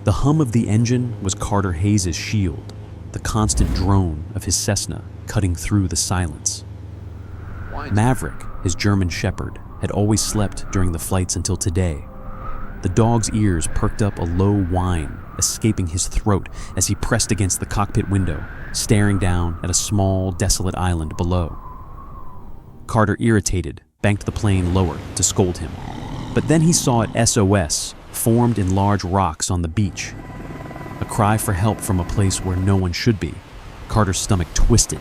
The hum of the engine was Carter Hayes' shield, the constant drone of his Cessna cutting through the silence. Maverick, his German shepherd, had always slept during the flights until today. The dog's ears perked up a low whine, escaping his throat as he pressed against the cockpit window, staring down at a small, desolate island below. Carter, irritated, banked the plane lower to scold him. But then he saw it SOS, formed in large rocks on the beach. A cry for help from a place where no one should be. Carter's stomach twisted.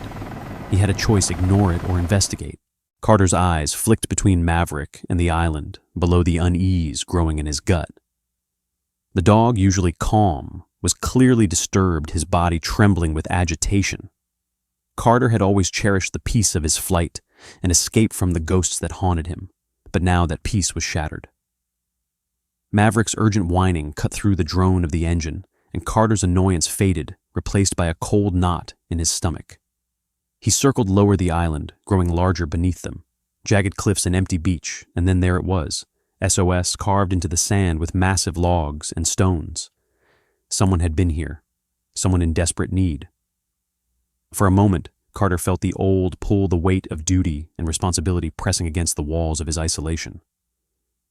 He had a choice: ignore it or investigate. Carter's eyes flicked between Maverick and the island, below the unease growing in his gut. The dog, usually calm, was clearly disturbed, his body trembling with agitation. Carter had always cherished the peace of his flight, an escape from the ghosts that haunted him, but now that peace was shattered. Maverick's urgent whining cut through the drone of the engine, and Carter's annoyance faded, replaced by a cold knot in his stomach. He circled lower the island, growing larger beneath them. Jagged cliffs and empty beach, and then there it was, SOS carved into the sand with massive logs and stones. Someone had been here, someone in desperate need. For a moment, Carter felt the old pull the weight of duty and responsibility pressing against the walls of his isolation.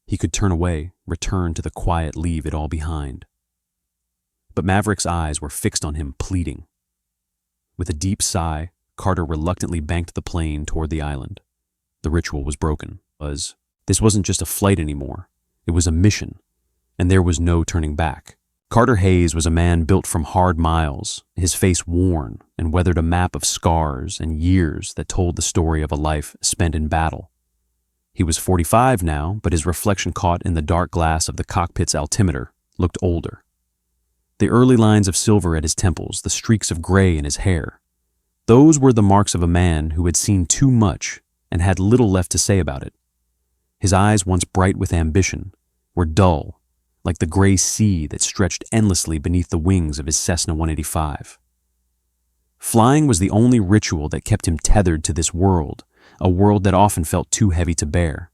He could turn away, return to the quiet, leave it all behind. But Maverick's eyes were fixed on him, pleading. With a deep sigh, Carter reluctantly banked the plane toward the island. The ritual was broken. This wasn't just a flight anymore. It was a mission, and there was no turning back. Carter Hayes was a man built from hard miles, his face worn and weathered, a map of scars and years that told the story of a life spent in battle. He was 45 now, but his reflection caught in the dark glass of the cockpit's altimeter looked older. The early lines of silver at his temples, the streaks of gray in his hair, those were the marks of a man who had seen too much and had little left to say about it. His eyes, once bright with ambition, were dull, like the gray sea that stretched endlessly beneath the wings of his Cessna 185. Flying was the only ritual that kept him tethered to this world, a world that often felt too heavy to bear.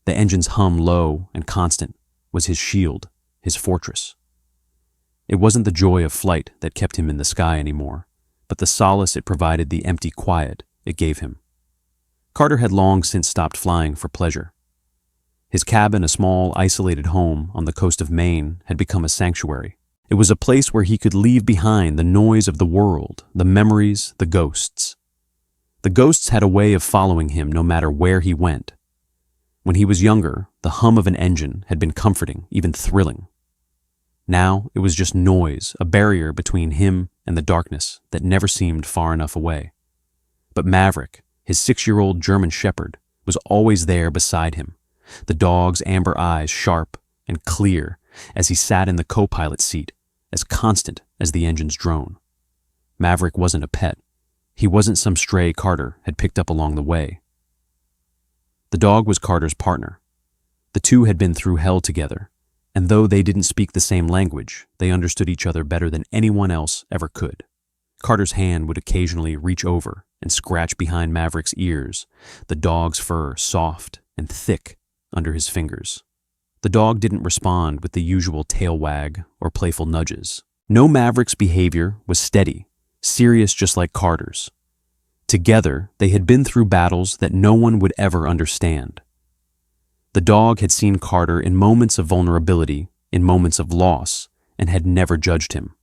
The engine's hum, low and constant, was his shield, his fortress. It wasn't the joy of flight that kept him in the sky anymore, but the solace it provided, the empty quiet it gave him. Carter had long since stopped flying for pleasure. His cabin, a small, isolated home on the coast of Maine, had become a sanctuary. It was a place where he could leave behind the noise of the world, the memories, the ghosts. The ghosts had a way of following him no matter where he went. When he was younger, the hum of an engine had been comforting, even thrilling. Now it was just noise, a barrier between him and the darkness that never seemed far enough away. But Maverick, his 6-year-old German shepherd, was always there beside him, the dog's amber eyes sharp and clear as he sat in the co-pilot seat, as constant as the engine's drone. Maverick wasn't a pet. He wasn't some stray Carter had picked up along the way. The dog was Carter's partner. The two had been through hell together, and though they didn't speak the same language, they understood each other better than anyone else ever could. Carter's hand would occasionally reach over and scratch behind Maverick's ears, the dog's fur soft and thick under his fingers. The dog didn't respond with the usual tail wag or playful nudges. No, Maverick's behavior was steady, serious just like Carter's. Together, they had been through battles that no one would ever understand. The dog had seen Carter in moments of vulnerability, in moments of loss, and had never judged him.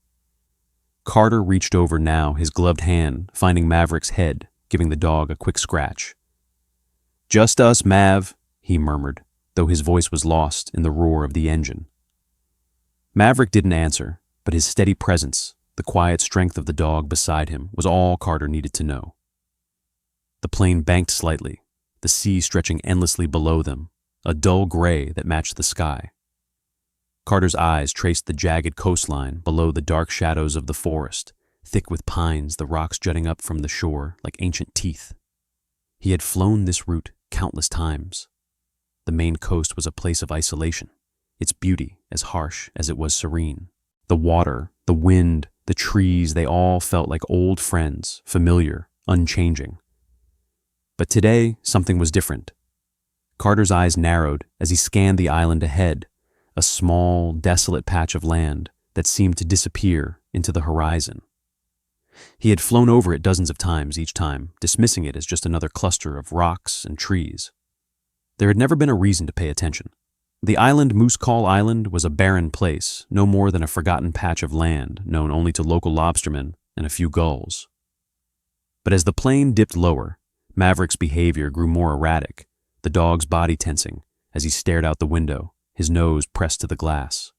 Carter reached over now, his gloved hand finding Maverick's head, giving the dog a quick scratch. "Just us, Mav," he murmured, though his voice was lost in the roar of the engine. Maverick didn't answer, but his steady presence, the quiet strength of the dog beside him, was all Carter needed to know. The plane banked slightly, the sea stretching endlessly below them, a dull gray that matched the sky. Carter's eyes traced the jagged coastline below the dark shadows of the forest, thick with pines, the rocks jutting up from the shore like ancient teeth. He had flown this route countless times. The Maine coast was a place of isolation, its beauty as harsh as it was serene. The water, the wind, the trees, they all felt like old friends, familiar, unchanging. But today, something was different. Carter's eyes narrowed as he scanned the island ahead, a small, desolate patch of land that seemed to disappear into the horizon. He had flown over it dozens of times each time, dismissing it as just another cluster of rocks and trees. There had never been a reason to pay attention. The island Moose Call Island was a barren place, no more than a forgotten patch of land known only to local lobstermen and a few gulls. But as the plane dipped lower, Maverick's behavior grew more erratic, the dog's body tensing as he stared out the window, his nose pressed to the glass.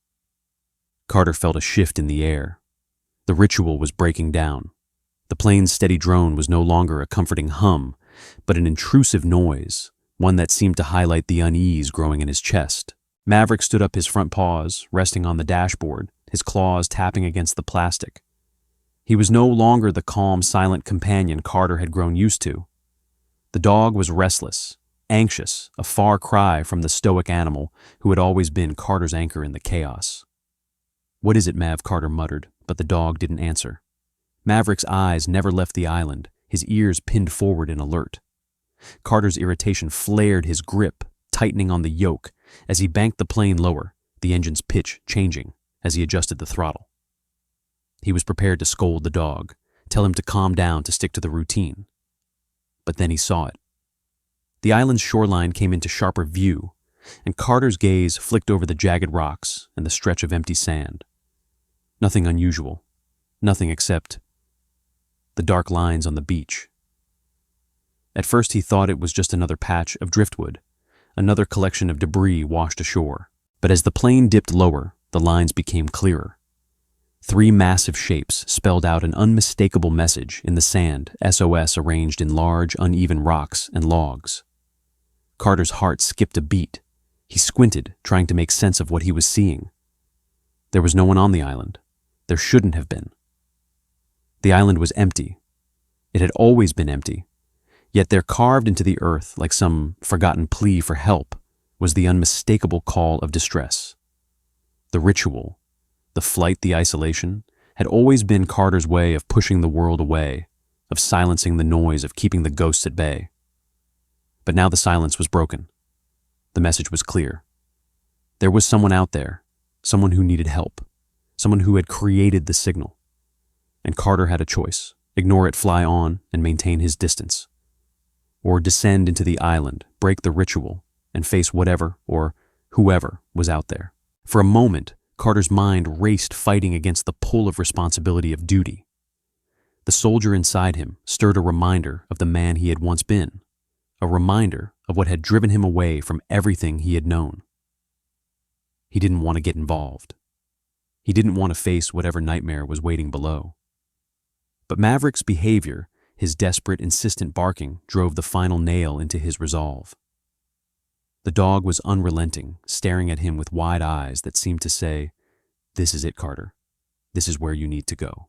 Carter felt a shift in the air. The ritual was breaking down. The plane's steady drone was no longer a comforting hum, but an intrusive noise, one that seemed to highlight the unease growing in his chest. Maverick stood up, his front paws resting on the dashboard, his claws tapping against the plastic. He was no longer the calm, silent companion Carter had grown used to. The dog was restless, anxious, a far cry from the stoic animal who had always been Carter's anchor in the chaos. "What is it, Mav?" Carter muttered, but the dog didn't answer. Maverick's eyes never left the island, his ears pinned forward in alert. Carter's irritation flared his grip, tightening on the yoke as he banked the plane lower, the engine's pitch changing as he adjusted the throttle. He was prepared to scold the dog, tell him to calm down, to stick to the routine. But then he saw it. The island's shoreline came into sharper view, and Carter's gaze flicked over the jagged rocks and the stretch of empty sand. Nothing unusual, nothing except the dark lines on the beach. At first he thought it was just another patch of driftwood, another collection of debris washed ashore. But as the plane dipped lower, the lines became clearer. 3 massive shapes spelled out an unmistakable message in the sand, SOS arranged in large, uneven rocks and logs. Carter's heart skipped a beat. He squinted, trying to make sense of what he was seeing. There was no one on the island. There shouldn't have been. The island was empty. It had always been empty. Yet there, carved into the earth like some forgotten plea for help, was the unmistakable call of distress. The ritual, the flight, the isolation, had always been Carter's way of pushing the world away, of silencing the noise, of keeping the ghosts at bay. But now the silence was broken. The message was clear. There was someone out there, someone who needed help, someone who had created the signal. And Carter had a choice: ignore it, fly on, and maintain his distance. Or descend into the island, break the ritual, and face whatever or whoever was out there. For a moment, Carter's mind raced, fighting against the pull of responsibility, of duty. The soldier inside him stirred a reminder of the man he had once been, a reminder of what had driven him away from everything he had known. He didn't want to get involved. He didn't want to face whatever nightmare was waiting below. But Maverick's behavior, his desperate, insistent barking, drove the final nail into his resolve. The dog was unrelenting, staring at him with wide eyes that seemed to say, "This is it, Carter. This is where you need to go."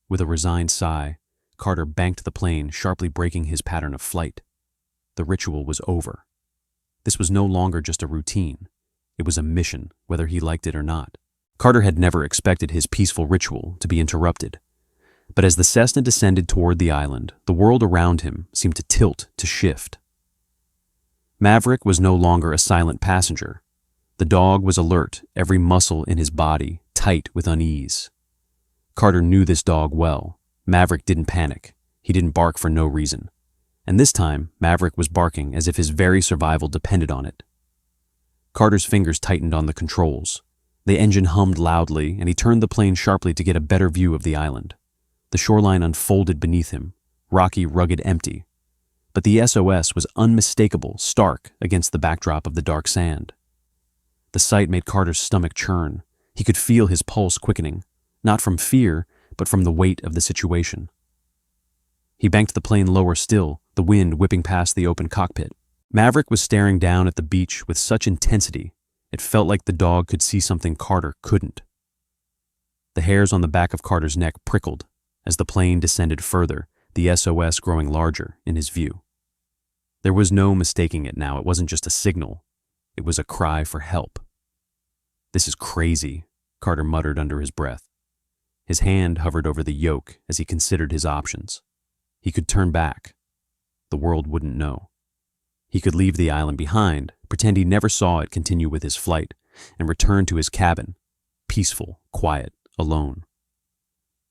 With a resigned sigh, Carter banked the plane, sharply breaking his pattern of flight. The ritual was over. This was no longer just a routine. It was a mission, whether he liked it or not. Carter had never expected his peaceful ritual to be interrupted. But as the Cessna descended toward the island, the world around him seemed to tilt, to shift. Maverick was no longer a silent passenger. The dog was alert, every muscle in his body tight with unease. Carter knew this dog well. Maverick didn't panic. He didn't bark for no reason. And this time, Maverick was barking as if his very survival depended on it. Carter's fingers tightened on the controls. The engine hummed loudly, and he turned the plane sharply to get a better view of the island. The shoreline unfolded beneath him, rocky, rugged, empty. But the SOS was unmistakable, stark against the backdrop of the dark sand. The sight made Carter's stomach churn. He could feel his pulse quickening, not from fear, but from the weight of the situation. He banked the plane lower still, the wind whipping past the open cockpit. Maverick was staring down at the beach with such intensity, it felt like the dog could see something Carter couldn't. The hairs on the back of Carter's neck prickled as the plane descended further, the SOS growing larger in his view. There was no mistaking it now. It wasn't just a signal. It was a cry for help. "This is crazy," Carter muttered under his breath. His hand hovered over the yoke as he considered his options. He could turn back. The world wouldn't know. He could leave the island behind, pretend he never saw it, continue with his flight, and return to his cabin, peaceful, quiet, alone.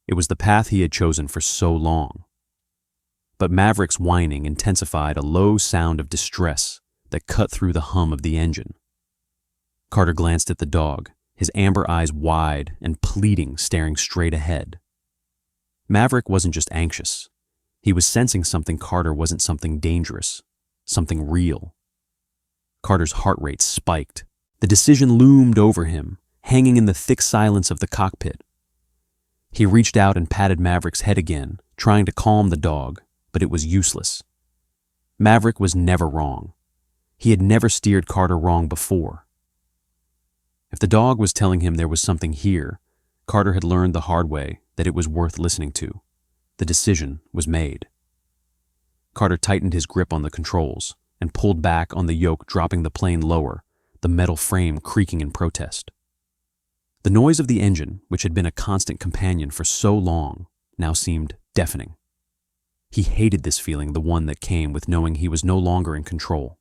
It was the path he had chosen for so long. But Maverick's whining intensified a low sound of distress that cut through the hum of the engine. Carter glanced at the dog, his amber eyes wide and pleading, staring straight ahead. Maverick wasn't just anxious. He was sensing something Carter wasn't something dangerous, something real. Carter's heart rate spiked. The decision loomed over him, hanging in the thick silence of the cockpit. He reached out and patted Maverick's head again, trying to calm the dog, but it was useless. Maverick was never wrong. He had never steered Carter wrong before. If the dog was telling him there was something here, Carter had learned the hard way that it was worth listening to. The decision was made. Carter tightened his grip on the controls and pulled back on the yoke, dropping the plane lower, the metal frame creaking in protest. The noise of the engine, which had been a constant companion for so long, now seemed deafening. He hated this feeling, the one that came with knowing he was no longer in control.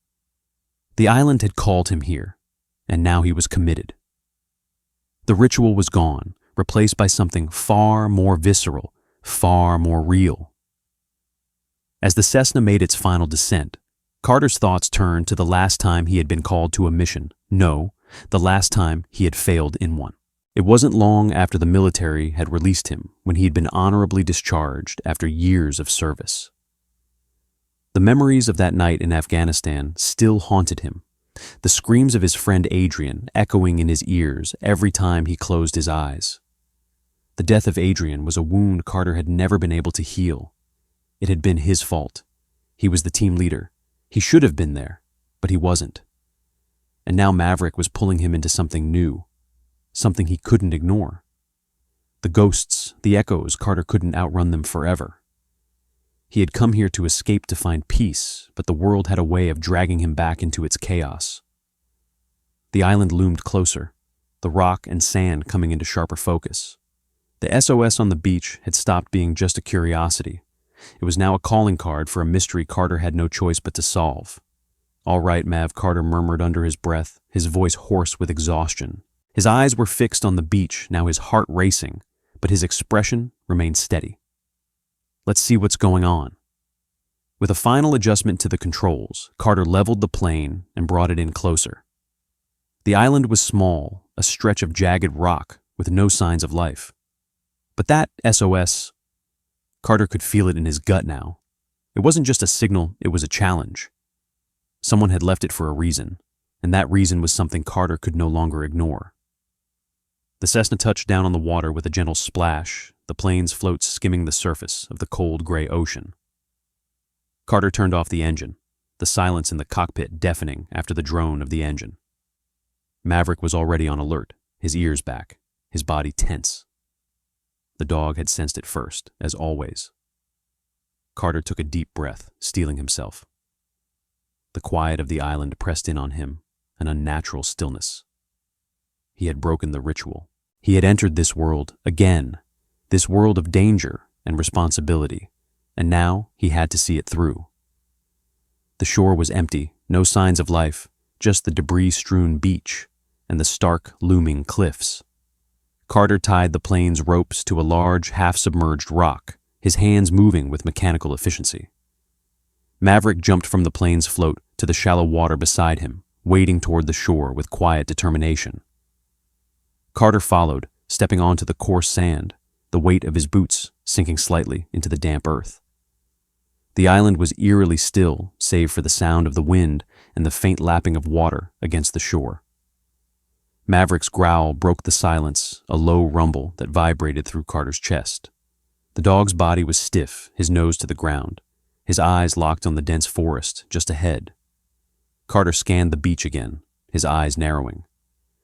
The island had called him here, and now he was committed. The ritual was gone, replaced by something far more visceral, far more real. As the Cessna made its final descent, Carter's thoughts turned to the last time he had been called to a mission. No, the last time he had failed in one. It wasn't long after the military had released him when he had been honorably discharged after years of service. The memories of that night in Afghanistan still haunted him, the screams of his friend Adrian echoing in his ears every time he closed his eyes. The death of Adrian was a wound Carter had never been able to heal. It had been his fault. He was the team leader. He should have been there, but he wasn't. And now Maverick was pulling him into something new, something he couldn't ignore. The ghosts, the echoes, Carter couldn't outrun them forever. He had come here to escape, to find peace, but the world had a way of dragging him back into its chaos. The island loomed closer, the rock and sand coming into sharper focus. The SOS on the beach had stopped being just a curiosity. It was now a calling card for a mystery Carter had no choice but to solve. "All right, Mav," Carter murmured under his breath, his voice hoarse with exhaustion. His eyes were fixed on the beach, now his heart racing, but his expression remained steady. "Let's see what's going on." With a final adjustment to the controls, Carter leveled the plane and brought it in closer. The island was small, a stretch of jagged rock with no signs of life. But that SOS, Carter could feel it in his gut now. It wasn't just a signal, it was a challenge. Someone had left it for a reason, and that reason was something Carter could no longer ignore. The Cessna touched down on the water with a gentle splash, the plane's floats skimming the surface of the cold gray ocean. Carter turned off the engine, the silence in the cockpit deafening after the drone of the engine. Maverick was already on alert, his ears back, his body tense. The dog had sensed it first, as always. Carter took a deep breath, steeling himself. The quiet of the island pressed in on him, an unnatural stillness. He had broken the ritual. He had entered this world again, this world of danger and responsibility, and now he had to see it through. The shore was empty, no signs of life, just the debris-strewn beach and the stark, looming cliffs. Carter tied the plane's ropes to a large, half-submerged rock, his hands moving with mechanical efficiency. Maverick jumped from the plane's float to the shallow water beside him, wading toward the shore with quiet determination. Carter followed, stepping onto the coarse sand, the weight of his boots sinking slightly into the damp earth. The island was eerily still, save for the sound of the wind and the faint lapping of water against the shore. Maverick's growl broke the silence, a low rumble that vibrated through Carter's chest. The dog's body was stiff, his nose to the ground, his eyes locked on the dense forest just ahead. Carter scanned the beach again, his eyes narrowing.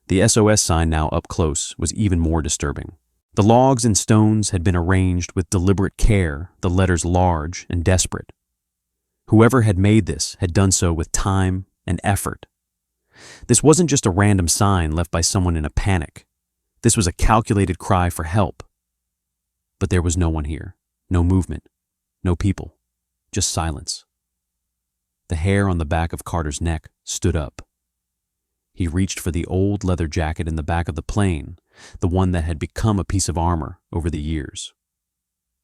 The SOS sign now up close was even more disturbing. The logs and stones had been arranged with deliberate care, the letters large and desperate. Whoever had made this had done so with time and effort. This wasn't just a random sign left by someone in a panic. This was a calculated cry for help. But there was no one here, no movement, no people, just silence. The hair on the back of Carter's neck stood up. He reached for the old leather jacket in the back of the plane, the one that had become a piece of armor over the years.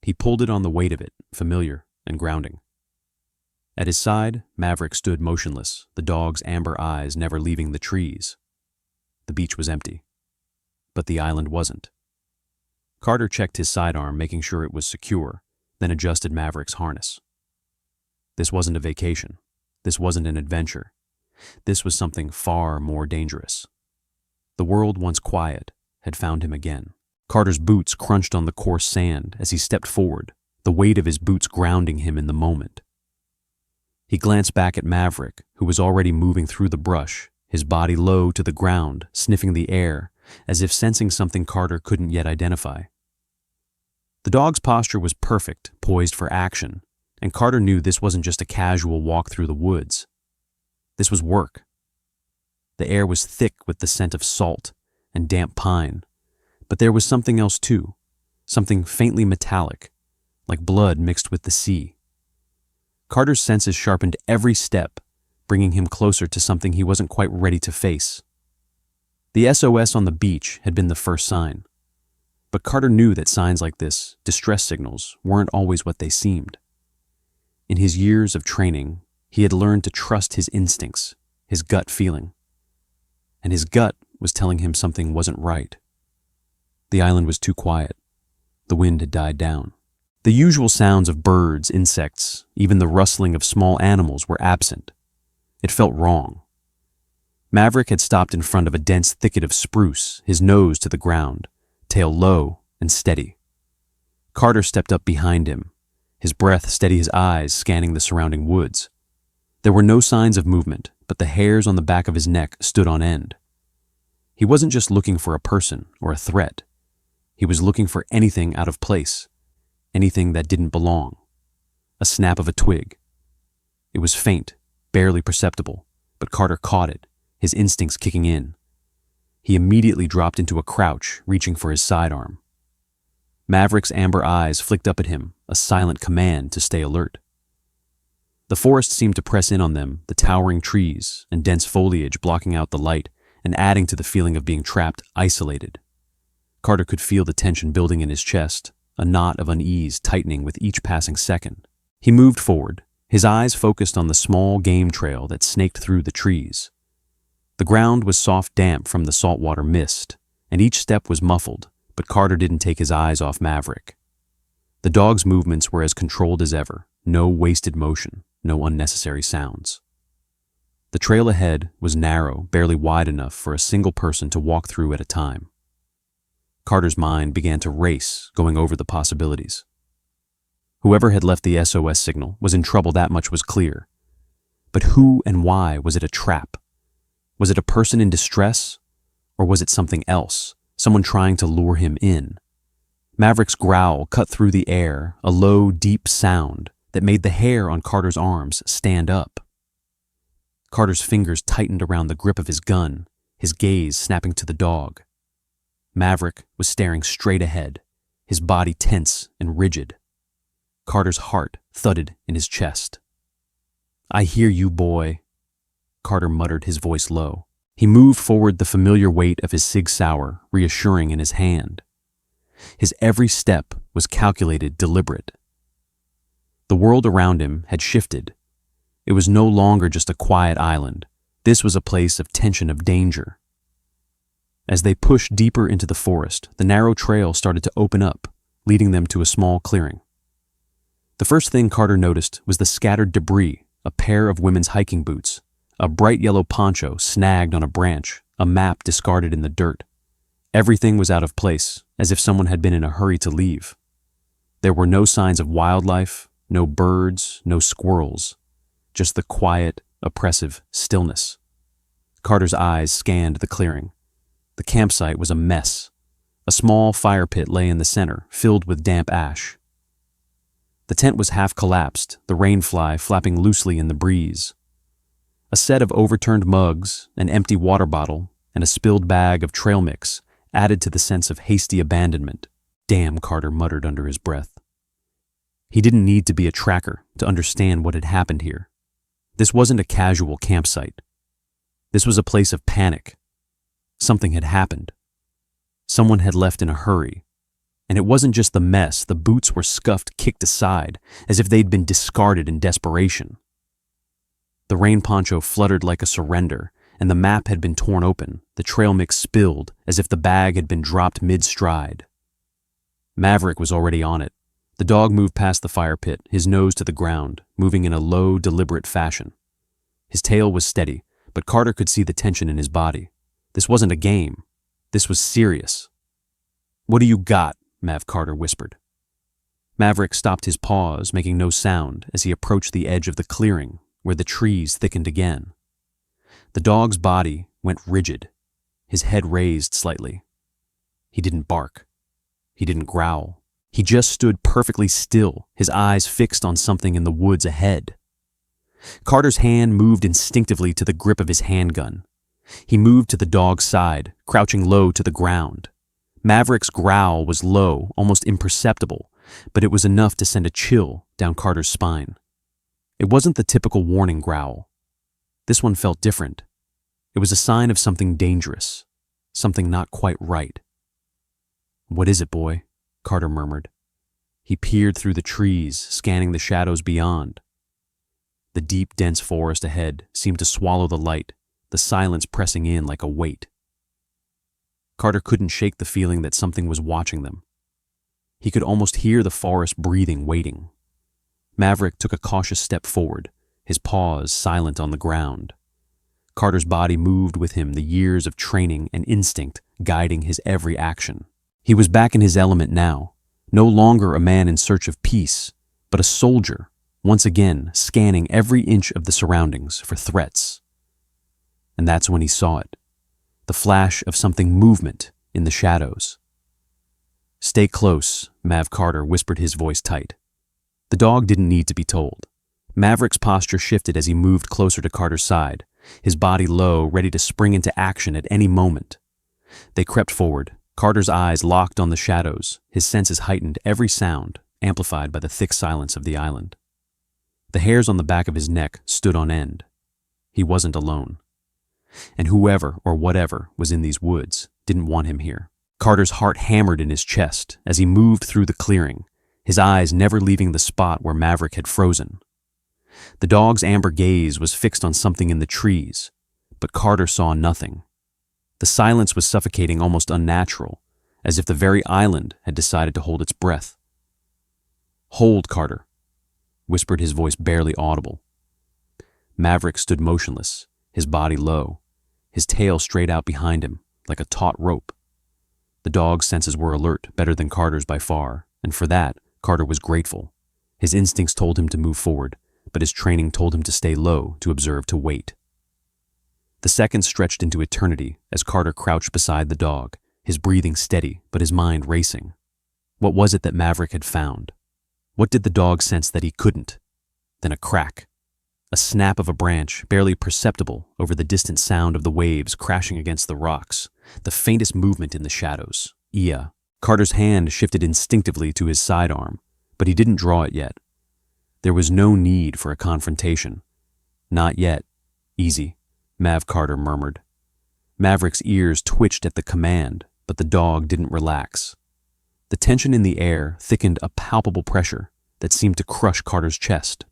He pulled it on the weight of it, familiar and grounding. At his side, Maverick stood motionless, the dog's amber eyes never leaving the trees. The beach was empty, but the island wasn't. Carter checked his sidearm, making sure it was secure, then adjusted Maverick's harness. This wasn't a vacation. This wasn't an adventure. This was something far more dangerous. The world, once quiet, had found him again. Carter's boots crunched on the coarse sand as he stepped forward, the weight of his boots grounding him in the moment. He glanced back at Maverick, who was already moving through the brush, his body low to the ground, sniffing the air, as if sensing something Carter couldn't yet identify. The dog's posture was perfect, poised for action, and Carter knew this wasn't just a casual walk through the woods. This was work. The air was thick with the scent of salt and damp pine, but there was something else too, something faintly metallic, like blood mixed with the sea. Carter's senses sharpened every step, bringing him closer to something he wasn't quite ready to face. The SOS on the beach had been the first sign, but Carter knew that signs like this, distress signals, weren't always what they seemed. In his years of training, he had learned to trust his instincts, his gut feeling. And his gut was telling him something wasn't right. The island was too quiet. The wind had died down. The usual sounds of birds, insects, even the rustling of small animals were absent. It felt wrong. Maverick had stopped in front of a dense thicket of spruce, his nose to the ground, tail low and steady. Carter stepped up behind him, his breath steady, his eyes scanning the surrounding woods. There were no signs of movement, but the hairs on the back of his neck stood on end. He wasn't just looking for a person or a threat. He was looking for anything out of place, anything that didn't belong. A snap of a twig. It was faint, barely perceptible, but Carter caught it, his instincts kicking in. He immediately dropped into a crouch, reaching for his sidearm. Maverick's amber eyes flicked up at him, a silent command to stay alert. The forest seemed to press in on them, the towering trees and dense foliage blocking out the light and adding to the feeling of being trapped, isolated. Carter could feel the tension building in his chest, a knot of unease tightening with each passing second. He moved forward, his eyes focused on the small game trail that snaked through the trees. The ground was soft damp from the saltwater mist, and each step was muffled, but Carter didn't take his eyes off Maverick. The dog's movements were as controlled as ever, no wasted motion, no unnecessary sounds. The trail ahead was narrow, barely wide enough for a single person to walk through at a time. Carter's mind began to race, going over the possibilities. Whoever had left the SOS signal was in trouble, that much was clear. But who and why? Was it a trap? Was it a person in distress? Or was it something else, someone trying to lure him in? Maverick's growl cut through the air, a low, deep sound that made the hair on Carter's arms stand up. Carter's fingers tightened around the grip of his gun, his gaze snapping to the dog. Maverick was staring straight ahead, his body tense and rigid. Carter's heart thudded in his chest. "I hear you, boy," Carter muttered, his voice low. He moved forward, the familiar weight of his Sig Sauer reassuring in his hand. His every step was calculated, deliberate. The world around him had shifted. It was no longer just a quiet island. This was a place of tension, of danger. As they pushed deeper into the forest, the narrow trail started to open up, leading them to a small clearing. The first thing Carter noticed was the scattered debris, a pair of women's hiking boots, a bright yellow poncho snagged on a branch, a map discarded in the dirt. Everything was out of place, as if someone had been in a hurry to leave. There were no signs of wildlife, no birds, no squirrels, just the quiet, oppressive stillness. Carter's eyes scanned the clearing. The campsite was a mess. A small fire pit lay in the center, filled with damp ash. The tent was half collapsed, the rainfly flapping loosely in the breeze. A set of overturned mugs, an empty water bottle, and a spilled bag of trail mix added to the sense of hasty abandonment. "Damn," Carter muttered under his breath. He didn't need to be a tracker to understand what had happened here. This wasn't a casual campsite. This was a place of panic. Something had happened. Someone had left in a hurry. And it wasn't just the mess, the boots were scuffed, kicked aside, as if they'd been discarded in desperation. The rain poncho fluttered like a surrender, and the map had been torn open, the trail mix spilled, as if the bag had been dropped mid-stride. Maverick was already on it. The dog moved past the fire pit, his nose to the ground, moving in a low, deliberate fashion. His tail was steady, but Carter could see the tension in his body. This wasn't a game. This was serious. "What do you got?" Mav Carter whispered. Maverick stopped his paws, making no sound as he approached the edge of the clearing, where the trees thickened again. The dog's body went rigid, his head raised slightly. He didn't bark. He didn't growl. He just stood perfectly still, his eyes fixed on something in the woods ahead. Carter's hand moved instinctively to the grip of his handgun. He moved to the dog's side, crouching low to the ground. Maverick's growl was low, almost imperceptible, but it was enough to send a chill down Carter's spine. It wasn't the typical warning growl. This one felt different. It was a sign of something dangerous, something not quite right. "What is it, boy?" Carter murmured. He peered through the trees, scanning the shadows beyond. The deep, dense forest ahead seemed to swallow the light, the silence pressing in like a weight. Carter couldn't shake the feeling that something was watching them. He could almost hear the forest breathing, waiting. Maverick took a cautious step forward, his paws silent on the ground. Carter's body moved with him, the years of training and instinct guiding his every action. He was back in his element now, no longer a man in search of peace, but a soldier, once again scanning every inch of the surroundings for threats. And that's when he saw it. The flash of something movement in the shadows. "Stay close," Mav Carter whispered, his voice tight. The dog didn't need to be told. Maverick's posture shifted as he moved closer to Carter's side, his body low, ready to spring into action at any moment. They crept forward, Carter's eyes locked on the shadows, his senses heightened, every sound amplified by the thick silence of the island. The hairs on the back of his neck stood on end. He wasn't alone. And whoever or whatever was in these woods didn't want him here. Carter's heart hammered in his chest as he moved through the clearing, his eyes never leaving the spot where Maverick had frozen. The dog's amber gaze was fixed on something in the trees, but Carter saw nothing. The silence was suffocating, almost unnatural, as if the very island had decided to hold its breath. "Hold, Carter," whispered his voice barely audible. Maverick stood motionless, his body low, his tail straight out behind him like a taut rope. The dog's senses were alert, better than Carter's by far, and for that, Carter was grateful. His instincts told him to move forward, but his training told him to stay low, to observe, to wait. The seconds stretched into eternity as Carter crouched beside the dog, his breathing steady, but his mind racing. What was it that Maverick had found? What did the dog sense that he couldn't? Then a crack. A snap of a branch, barely perceptible over the distant sound of the waves crashing against the rocks, the faintest movement in the shadows. Ia. Carter's hand shifted instinctively to his sidearm, but he didn't draw it yet. There was no need for a confrontation. "Not yet. Easy," Mav Carter murmured. Maverick's ears twitched at the command, but the dog didn't relax. The tension in the air thickened a palpable pressure that seemed to crush Carter's chest.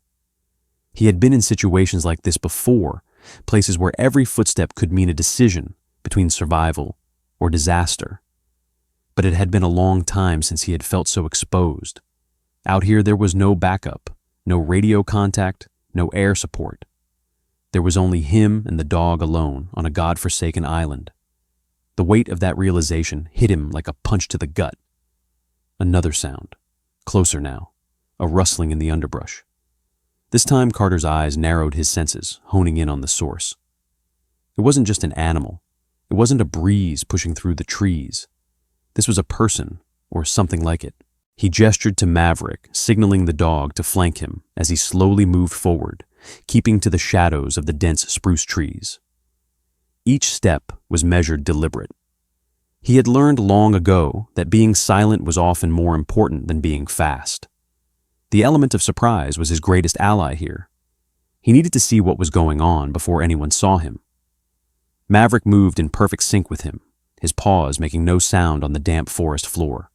He had been in situations like this before, places where every footstep could mean a decision between survival or disaster. But it had been a long time since he had felt so exposed. Out here there was no backup, no radio contact, no air support. There was only him and the dog alone on a godforsaken island. The weight of that realization hit him like a punch to the gut. Another sound, closer now, a rustling in the underbrush. This time Carter's eyes narrowed his senses, honing in on the source. It wasn't just an animal. It wasn't a breeze pushing through the trees. This was a person, or something like it. He gestured to Maverick, signaling the dog to flank him as he slowly moved forward, keeping to the shadows of the dense spruce trees. Each step was measured deliberate. He had learned long ago that being silent was often more important than being fast. The element of surprise was his greatest ally here. He needed to see what was going on before anyone saw him. Maverick moved in perfect sync with him, his paws making no sound on the damp forest floor.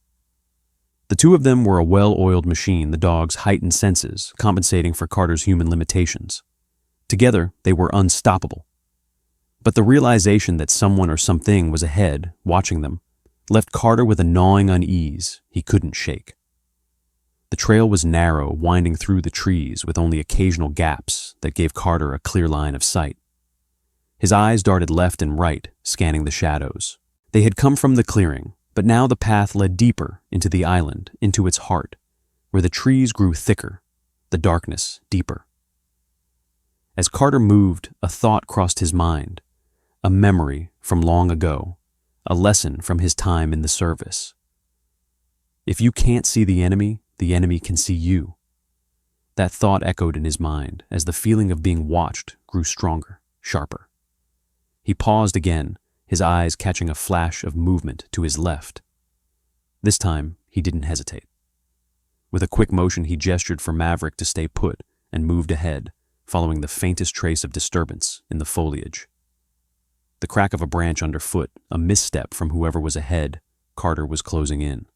The two of them were a well-oiled machine, the dog's heightened senses compensating for Carter's human limitations. Together, they were unstoppable. But the realization that someone or something was ahead, watching them, left Carter with a gnawing unease he couldn't shake. The trail was narrow, winding through the trees with only occasional gaps that gave Carter a clear line of sight. His eyes darted left and right, scanning the shadows. They had come from the clearing, but now the path led deeper into the island, into its heart, where the trees grew thicker, the darkness deeper. As Carter moved, a thought crossed his mind, a memory from long ago, a lesson from his time in the service. If you can't see the enemy can see you. That thought echoed in his mind as the feeling of being watched grew stronger, sharper. He paused again, his eyes catching a flash of movement to his left. This time, he didn't hesitate. With a quick motion, he gestured for Maverick to stay put and moved ahead, following the faintest trace of disturbance in the foliage. The crack of a branch underfoot, a misstep from whoever was ahead, Carter was closing in.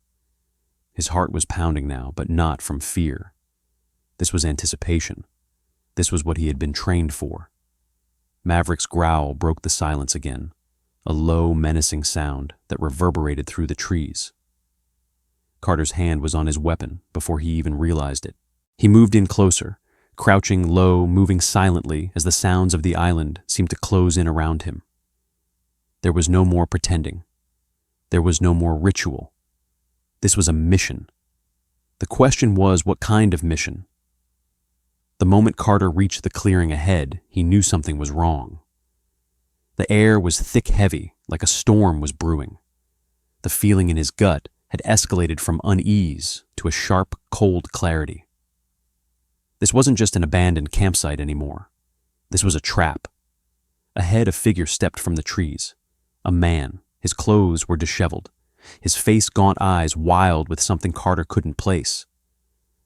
His heart was pounding now, but not from fear. This was anticipation. This was what he had been trained for. Maverick's growl broke the silence again, a low, menacing sound that reverberated through the trees. Carter's hand was on his weapon before he even realized it. He moved in closer, crouching low, moving silently as the sounds of the island seemed to close in around him. There was no more pretending. There was no more ritual. This was a mission. The question was, what kind of mission? The moment Carter reached the clearing ahead, he knew something was wrong. The air was thick heavy, like a storm was brewing. The feeling in his gut had escalated from unease to a sharp, cold clarity. This wasn't just an abandoned campsite anymore. This was a trap. Ahead, a figure stepped from the trees. A man. His clothes were disheveled, his face gaunt eyes wild with something Carter couldn't place.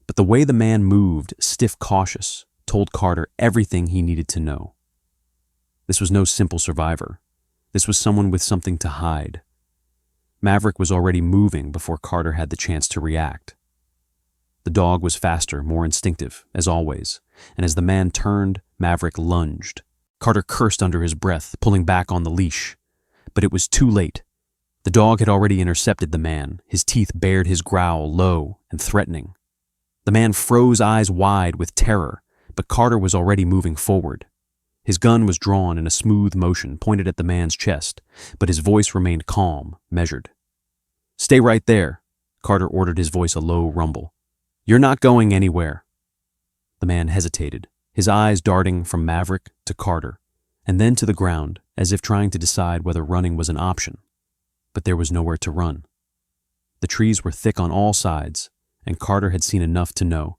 But the way the man moved, stiff cautious, told Carter everything he needed to know. This was no simple survivor. This was someone with something to hide. Maverick was already moving before Carter had the chance to react. The dog was faster, more instinctive, as always, and as the man turned, Maverick lunged. Carter cursed under his breath, pulling back on the leash. But it was too late. The dog had already intercepted the man. His teeth bared his growl, low and threatening. The man froze, eyes wide with terror, but Carter was already moving forward. His gun was drawn in a smooth motion, pointed at the man's chest, but his voice remained calm, measured. "Stay right there," Carter ordered, his voice a low rumble. "You're not going anywhere." The man hesitated, his eyes darting from Maverick to Carter, and then to the ground, as if trying to decide whether running was an option. But there was nowhere to run. The trees were thick on all sides, and Carter had seen enough to know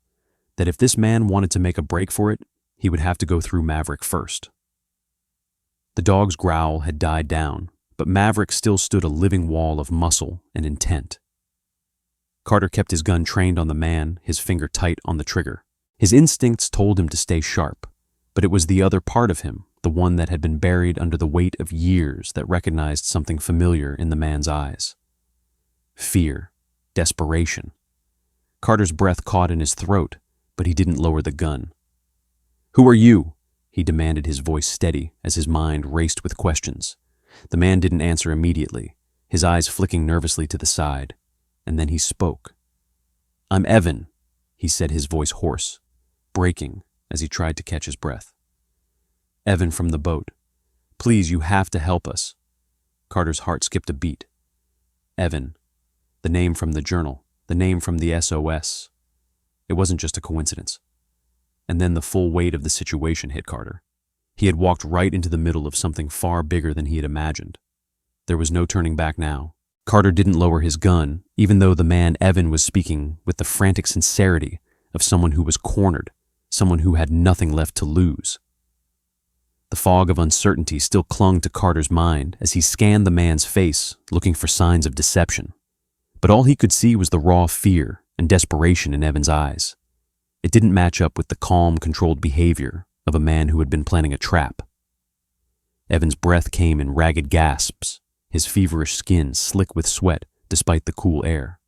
that if this man wanted to make a break for it, he would have to go through Maverick first. The dog's growl had died down, but Maverick still stood a living wall of muscle and intent. Carter kept his gun trained on the man, his finger tight on the trigger. His instincts told him to stay sharp, but it was the other part of him, the one that had been buried under the weight of years, that recognized something familiar in the man's eyes. Fear, desperation. Carter's breath caught in his throat, but he didn't lower the gun. "Who are you?" he demanded, his voice steady as his mind raced with questions. The man didn't answer immediately, his eyes flicking nervously to the side, and then he spoke. "I'm Evan," he said, his voice hoarse, breaking as he tried to catch his breath. "Evan from the boat. Please, you have to help us." Carter's heart skipped a beat. Evan. The name from the journal. The name from the SOS. It wasn't just a coincidence. And then the full weight of the situation hit Carter. He had walked right into the middle of something far bigger than he had imagined. There was no turning back now. Carter didn't lower his gun, even though the man Evan was speaking with the frantic sincerity of someone who was cornered, someone who had nothing left to lose. The fog of uncertainty still clung to Carter's mind as he scanned the man's face, looking for signs of deception. But all he could see was the raw fear and desperation in Evan's eyes. It didn't match up with the calm, controlled behavior of a man who had been planning a trap. Evan's breath came in ragged gasps, his feverish skin slick with sweat despite the cool air.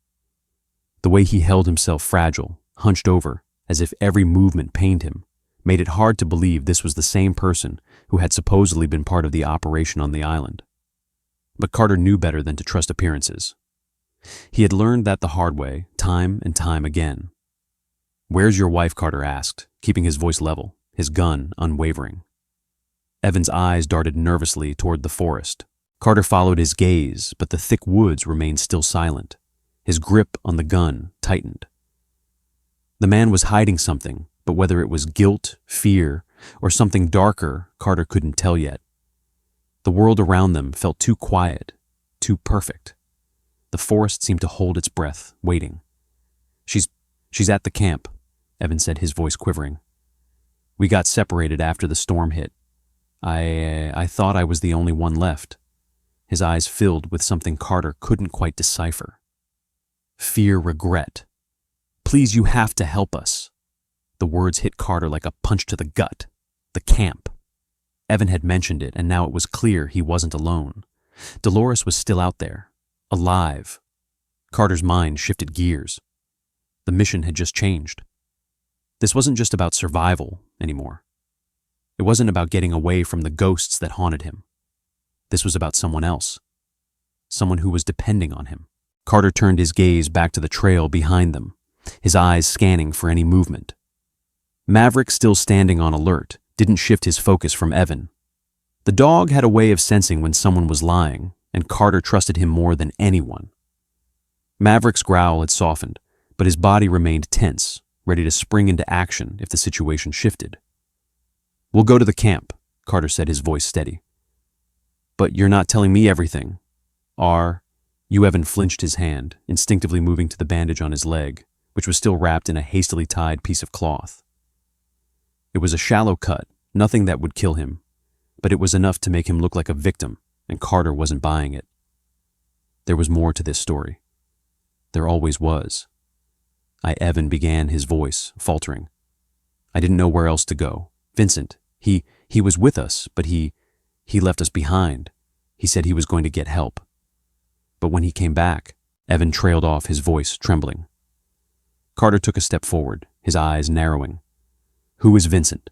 The way he held himself fragile, hunched over, as if every movement pained him, made it hard to believe this was the same person who had supposedly been part of the operation on the island. But Carter knew better than to trust appearances. He had learned that the hard way, time and time again. "Where's your wife?" Carter asked, keeping his voice level, his gun unwavering. Evan's eyes darted nervously toward the forest. Carter followed his gaze, but the thick woods remained still silent. His grip on the gun tightened. The man was hiding something, but whether it was guilt, fear, or something darker, Carter couldn't tell yet. The world around them felt too quiet, too perfect. The forest seemed to hold its breath, waiting. She's at the camp," Evan said, his voice quivering. "We got separated after the storm hit. I thought I was the only one left." His eyes filled with something Carter couldn't quite decipher. Fear, regret. "Please, you have to help us." The words hit Carter like a punch to the gut. The camp. Evan had mentioned it, and now it was clear he wasn't alone. Dolores was still out there, alive. Carter's mind shifted gears. The mission had just changed. This wasn't just about survival anymore. It wasn't about getting away from the ghosts that haunted him. This was about someone else. Someone who was depending on him. Carter turned his gaze back to the trail behind them, his eyes scanning for any movement. Maverick, still standing on alert, didn't shift his focus from Evan. The dog had a way of sensing when someone was lying, and Carter trusted him more than anyone. Maverick's growl had softened, but his body remained tense, ready to spring into action if the situation shifted. "We'll go to the camp," Carter said, his voice steady. "But you're not telling me everything. Evan flinched his hand, instinctively moving to the bandage on his leg, which was still wrapped in a hastily tied piece of cloth. It was a shallow cut, nothing that would kill him, but it was enough to make him look like a victim, and Carter wasn't buying it. There was more to this story. There always was. Evan began, his voice faltering. "I didn't know where else to go. Vincent, he was with us, but he left us behind. He said he was going to get help. But when he came back," Evan trailed off, his voice trembling. Carter took a step forward, his eyes narrowing. "Who is Vincent?"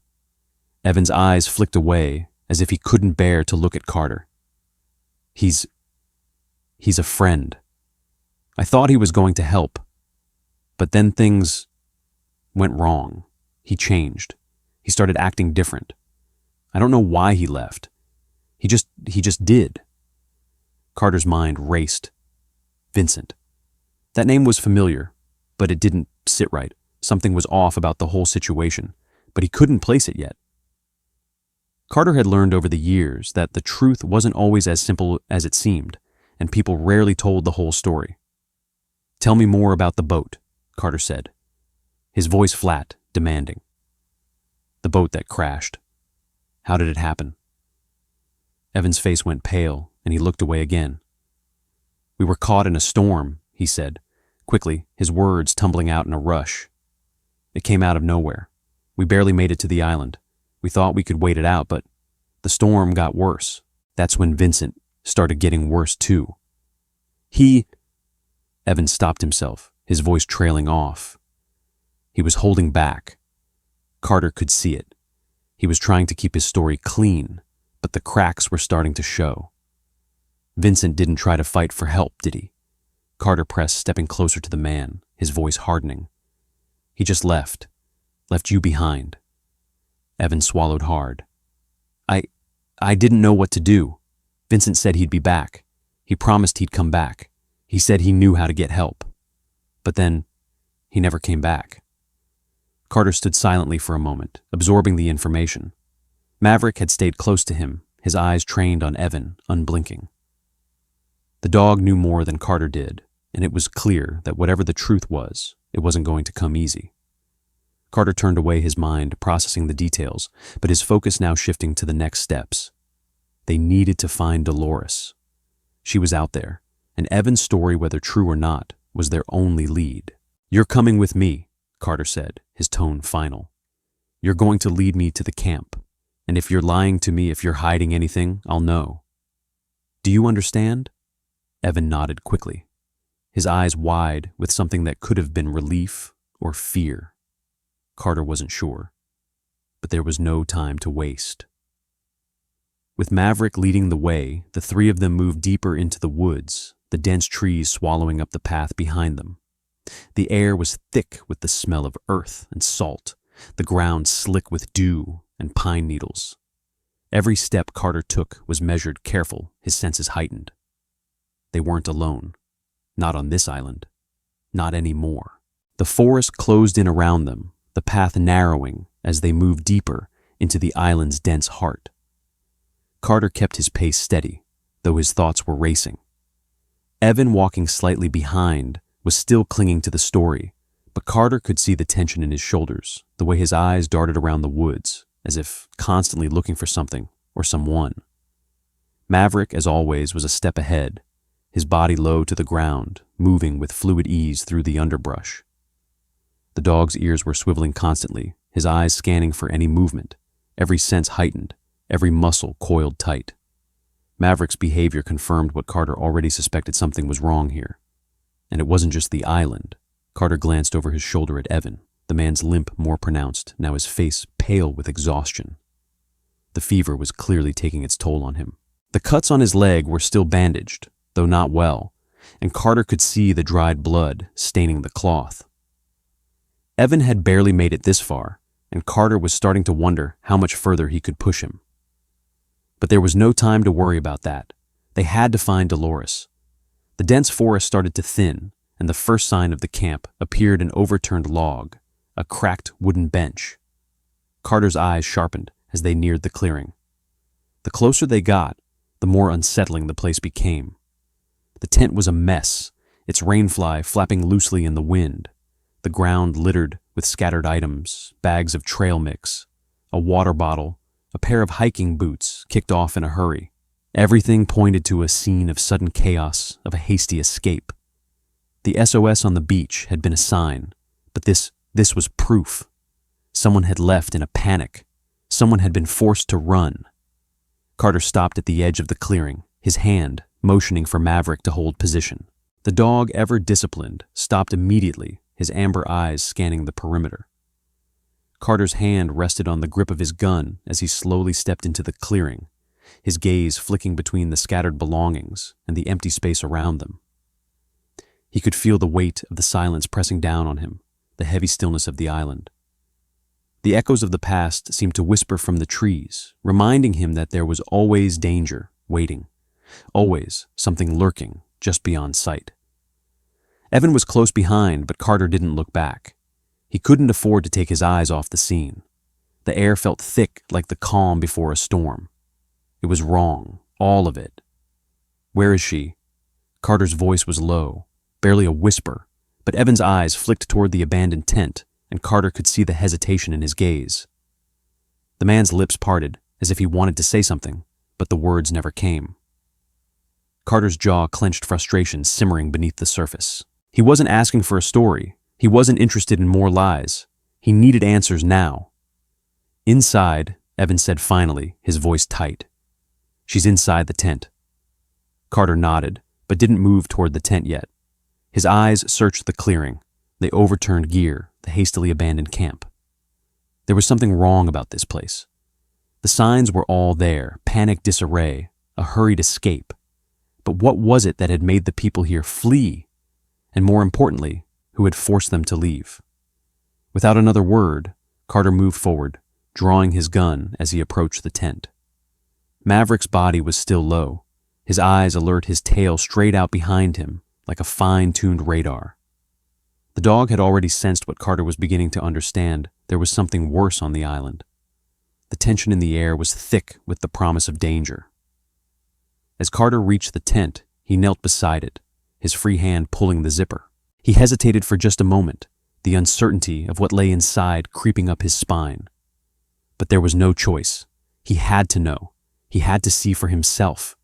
Evan's eyes flicked away, as if he couldn't bear to look at Carter. He's a friend. I thought he was going to help. But then things went wrong. He changed. He started acting different. I don't know why he left. He just did." Carter's mind raced. Vincent. That name was familiar, but it didn't sit right. Something was off about the whole situation, but he couldn't place it yet. Carter had learned over the years that the truth wasn't always as simple as it seemed, and people rarely told the whole story. "Tell me more about the boat," Carter said, his voice flat, demanding. "The boat that crashed. How did it happen?" Evan's face went pale, and he looked away again. "We were caught in a storm," he said, quickly, his words tumbling out in a rush. "It came out of nowhere. We barely made it to the island. We thought we could wait it out, but the storm got worse. That's when Vincent started getting worse too. Evan stopped himself, his voice trailing off. He was holding back. Carter could see it. He was trying to keep his story clean, but the cracks were starting to show. Vincent didn't try to fight for help, did he? Carter pressed, stepping closer to the man, his voice hardening. He just left you behind. Evan swallowed hard. I didn't know what to do. Vincent said he'd be back. He promised he'd come back. He said he knew how to get help. But then, he never came back. Carter stood silently for a moment, absorbing the information. Maverick had stayed close to him, his eyes trained on Evan, unblinking. The dog knew more than Carter did, and it was clear that whatever the truth was, it wasn't going to come easy. Carter turned away, his mind processing the details, but his focus now shifting to the next steps. They needed to find Dolores. She was out there, and Evan's story, whether true or not, was their only lead. "You're coming with me," Carter said, his tone final. "You're going to lead me to the camp, and if you're lying to me, if you're hiding anything, I'll know." Do you understand? Evan nodded quickly, his eyes wide with something that could have been relief or fear. Carter wasn't sure, but there was no time to waste. With Maverick leading the way, the three of them moved deeper into the woods, the dense trees swallowing up the path behind them. The air was thick with the smell of earth and salt, the ground slick with dew and pine needles. Every step Carter took was measured careful, his senses heightened. They weren't alone. Not on this island. Not anymore. The forest closed in around them, the path narrowing as they moved deeper into the island's dense heart. Carter kept his pace steady, though his thoughts were racing. Evan, walking slightly behind, was still clinging to the story, but Carter could see the tension in his shoulders, the way his eyes darted around the woods, as if constantly looking for something or someone. Maverick, as always, was a step ahead, his body low to the ground, moving with fluid ease through the underbrush. The dog's ears were swiveling constantly, his eyes scanning for any movement, every sense heightened, every muscle coiled tight. Maverick's behavior confirmed what Carter already suspected: something was wrong here. And it wasn't just the island. Carter glanced over his shoulder at Evan, the man's limp more pronounced, now his face pale with exhaustion. The fever was clearly taking its toll on him. The cuts on his leg were still bandaged, though not well, and Carter could see the dried blood staining the cloth. Evan had barely made it this far, and Carter was starting to wonder how much further he could push him. But there was no time to worry about that. They had to find Dolores. The dense forest started to thin, and the first sign of the camp appeared: an overturned log, a cracked wooden bench. Carter's eyes sharpened as they neared the clearing. The closer they got, the more unsettling the place became. The tent was a mess, its rainfly flapping loosely in the wind, the ground littered with scattered items, bags of trail mix, a water bottle, a pair of hiking boots kicked off in a hurry. Everything pointed to a scene of sudden chaos, of a hasty escape. The SOS on the beach had been a sign, but this was proof. Someone had left in a panic. Someone had been forced to run. Carter stopped at the edge of the clearing, his hand motioning for Maverick to hold position. The dog, ever disciplined, stopped immediately, his amber eyes scanning the perimeter. Carter's hand rested on the grip of his gun as he slowly stepped into the clearing, his gaze flicking between the scattered belongings and the empty space around them. He could feel the weight of the silence pressing down on him, the heavy stillness of the island. The echoes of the past seemed to whisper from the trees, reminding him that there was always danger waiting, always something lurking just beyond sight. Evan was close behind, but Carter didn't look back. He couldn't afford to take his eyes off the scene. The air felt thick like the calm before a storm. It was wrong, all of it. "Where is she?" Carter's voice was low, barely a whisper, but Evan's eyes flicked toward the abandoned tent, and Carter could see the hesitation in his gaze. The man's lips parted, as if he wanted to say something, but the words never came. Carter's jaw clenched, frustration simmering beneath the surface. He wasn't asking for a story. He wasn't interested in more lies. He needed answers now. "Inside," Evan said finally, his voice tight. "She's inside the tent." Carter nodded, but didn't move toward the tent yet. His eyes searched the clearing, the overturned gear, the hastily abandoned camp. There was something wrong about this place. The signs were all there: panic, disarray, a hurried escape. But what was it that had made the people here flee? And more importantly, who had forced them to leave? Without another word, Carter moved forward, drawing his gun as he approached the tent. Maverick's body was still low, his eyes alert, his tail straight out behind him like a fine-tuned radar. The dog had already sensed what Carter was beginning to understand: there was something worse on the island. The tension in the air was thick with the promise of danger. As Carter reached the tent, he knelt beside it, his free hand pulling the zipper. He hesitated for just a moment, the uncertainty of what lay inside creeping up his spine. But there was no choice. He had to know. He had to see for himself.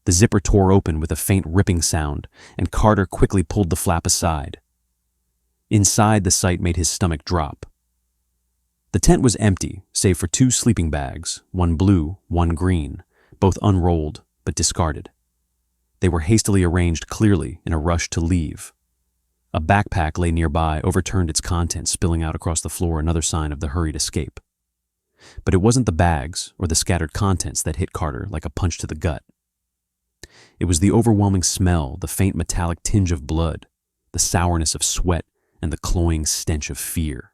The zipper tore open with a faint ripping sound, and Carter quickly pulled the flap aside. Inside, the sight made his stomach drop. The tent was empty, save for 2 sleeping bags, one blue, one green, both unrolled, but discarded. They were hastily arranged clearly in a rush to leave. A backpack lay nearby, overturned its contents, spilling out across the floor, another sign of the hurried escape. But it wasn't the bags or the scattered contents that hit Carter like a punch to the gut. It was the overwhelming smell, the faint metallic tinge of blood, the sourness of sweat, and the cloying stench of fear.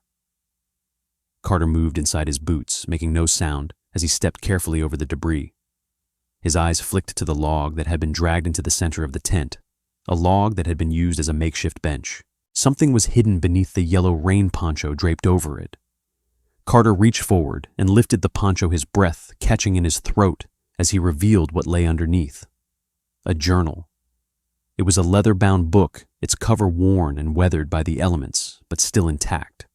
Carter moved inside his boots, making no sound as he stepped carefully over the debris. His eyes flicked to the log that had been dragged into the center of the tent, a log that had been used as a makeshift bench. Something was hidden beneath the yellow rain poncho draped over it. Carter reached forward and lifted the poncho, his breath catching in his throat as he revealed what lay underneath. A journal. It was a leather-bound book, its cover worn and weathered by the elements, but still intact.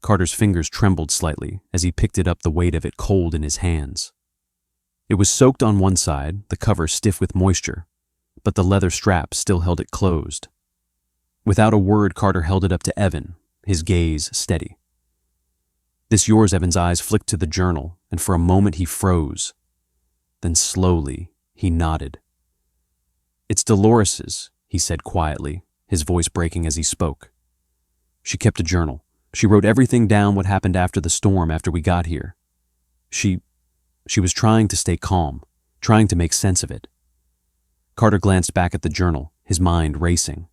Carter's fingers trembled slightly as he picked it up, the weight of it cold in his hands. It was soaked on one side, the cover stiff with moisture, but the leather strap still held it closed. Without a word, Carter held it up to Evan, his gaze steady. "This yours?" Evan's eyes flicked to the journal, and for a moment he froze. Then slowly, he nodded. "It's Dolores's," he said quietly, his voice breaking as he spoke. "She kept a journal. She wrote everything down, what happened after the storm, after we got here. She was trying to stay calm, trying to make sense of it." Carter glanced back at the journal, his mind racing.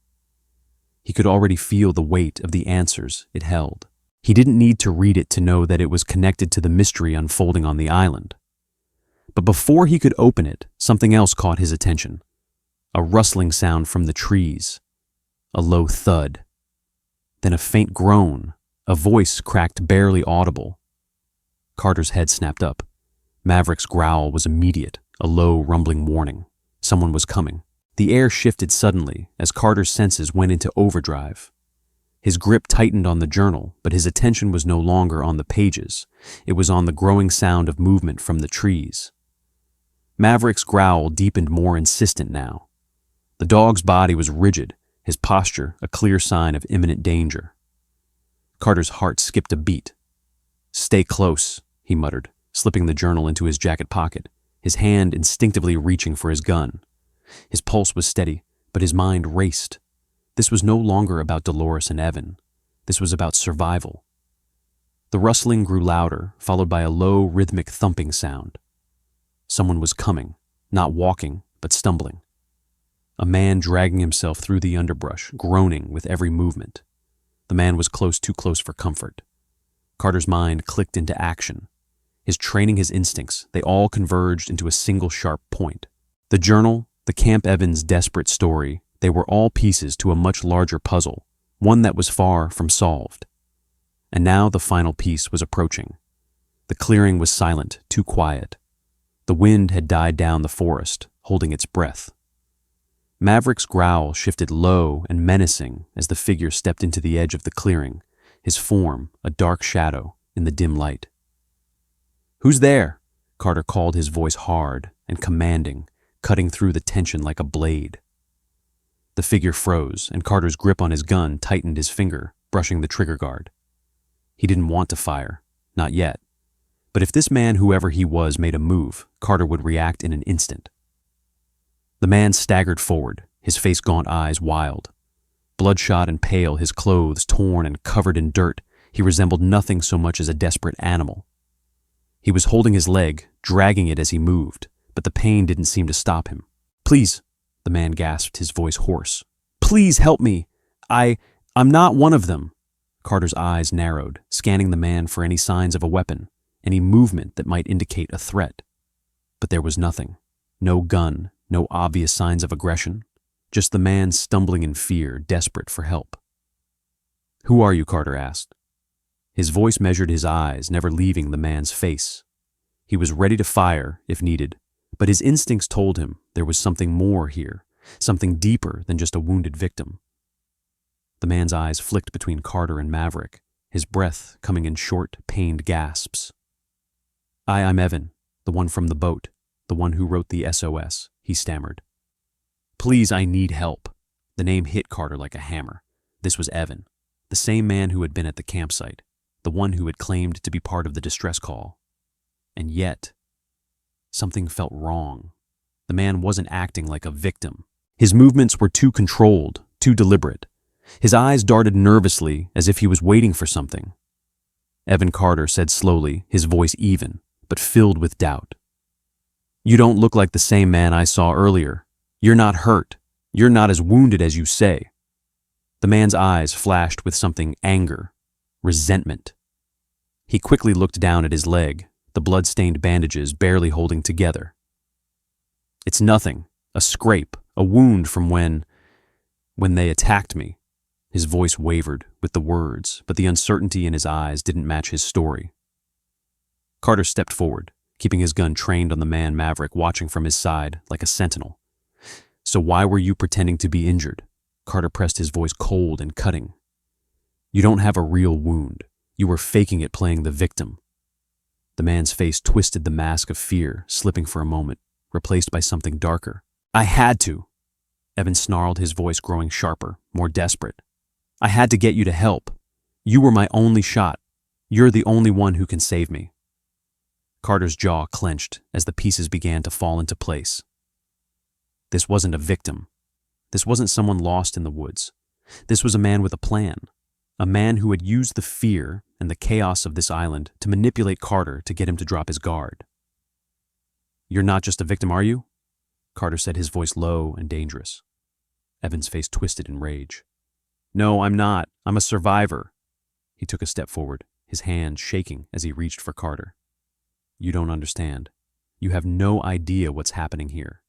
He could already feel the weight of the answers it held. He didn't need to read it to know that it was connected to the mystery unfolding on the island. But before he could open it, something else caught his attention. A rustling sound from the trees. A low thud. Then a faint groan, a voice cracked barely audible. Carter's head snapped up. Maverick's growl was immediate, a low, rumbling warning. Someone was coming. The air shifted suddenly as Carter's senses went into overdrive. His grip tightened on the journal, but his attention was no longer on the pages. It was on the growing sound of movement from the trees. Maverick's growl deepened, more insistent now. The dog's body was rigid, his posture a clear sign of imminent danger. Carter's heart skipped a beat. "Stay close," he muttered, slipping the journal into his jacket pocket, his hand instinctively reaching for his gun. His pulse was steady, but his mind raced. This was no longer about Dolores and Evan. This was about survival. The rustling grew louder, followed by a low, rhythmic thumping sound. Someone was coming, not walking, but stumbling. A man dragging himself through the underbrush, groaning with every movement. The man was close, too close for comfort. Carter's mind clicked into action. His training, his instincts, they all converged into a single sharp point. The journal, the Camp Evans desperate story, they were all pieces to a much larger puzzle, one that was far from solved. And now the final piece was approaching. The clearing was silent, too quiet. The wind had died down the forest, holding its breath. Maverick's growl shifted low and menacing as the figure stepped into the edge of the clearing, his form a dark shadow in the dim light. "Who's there?" Carter called, his voice hard and commanding, cutting through the tension like a blade. The figure froze, and Carter's grip on his gun tightened, his finger brushing the trigger guard. He didn't want to fire, not yet. But if this man, whoever he was, made a move, Carter would react in an instant. The man staggered forward, his face gaunt, eyes wild. Bloodshot and pale, his clothes torn and covered in dirt, he resembled nothing so much as a desperate animal. He was holding his leg, dragging it as he moved, but the pain didn't seem to stop him. "Please," the man gasped, his voice hoarse. "Please help me. I'm not one of them." Carter's eyes narrowed, scanning the man for any signs of a weapon, any movement that might indicate a threat. But there was nothing. No gun, no obvious signs of aggression. Just the man stumbling in fear, desperate for help. "Who are you?" Carter asked. His voice measured his eyes, never leaving the man's face. He was ready to fire, if needed, but his instincts told him there was something more here, something deeper than just a wounded victim. The man's eyes flicked between Carter and Maverick, his breath coming in short, pained gasps. I'm Evan, the one from the boat, the one who wrote the SOS," he stammered. "Please, I need help." The name hit Carter like a hammer. This was Evan, the same man who had been at the campsite, the one who had claimed to be part of the distress call. And yet, something felt wrong. The man wasn't acting like a victim. His movements were too controlled, too deliberate. His eyes darted nervously as if he was waiting for something. Evan Carter said slowly, his voice even, but filled with doubt. "You don't look like the same man I saw earlier. You're not hurt. You're not as wounded as you say." The man's eyes flashed with something anger, resentment. He quickly looked down at his leg, the blood-stained bandages barely holding together. "It's nothing, a scrape, a wound from when they attacked me." His voice wavered with the words, but the uncertainty in his eyes didn't match his story. Carter stepped forward, keeping his gun trained on the man Maverick watching from his side like a sentinel. "So why were you pretending to be injured?" Carter pressed his voice cold and cutting. "You don't have a real wound. You were faking it, playing the victim." The man's face twisted, the mask of fear slipping for a moment, replaced by something darker. "I had to," Evan snarled, his voice growing sharper, more desperate. "I had to get you to help. You were my only shot. You're the only one who can save me." Carter's jaw clenched as the pieces began to fall into place. This wasn't a victim. This wasn't someone lost in the woods. This was a man with a plan. A man who had used the fear and the chaos of this island to manipulate Carter to get him to drop his guard. "You're not just a victim, are you?" Carter said, his voice low and dangerous. Evan's face twisted in rage. "No, I'm not. I'm a survivor." He took a step forward, his hand shaking as he reached for Carter. "You don't understand. You have no idea what's happening here."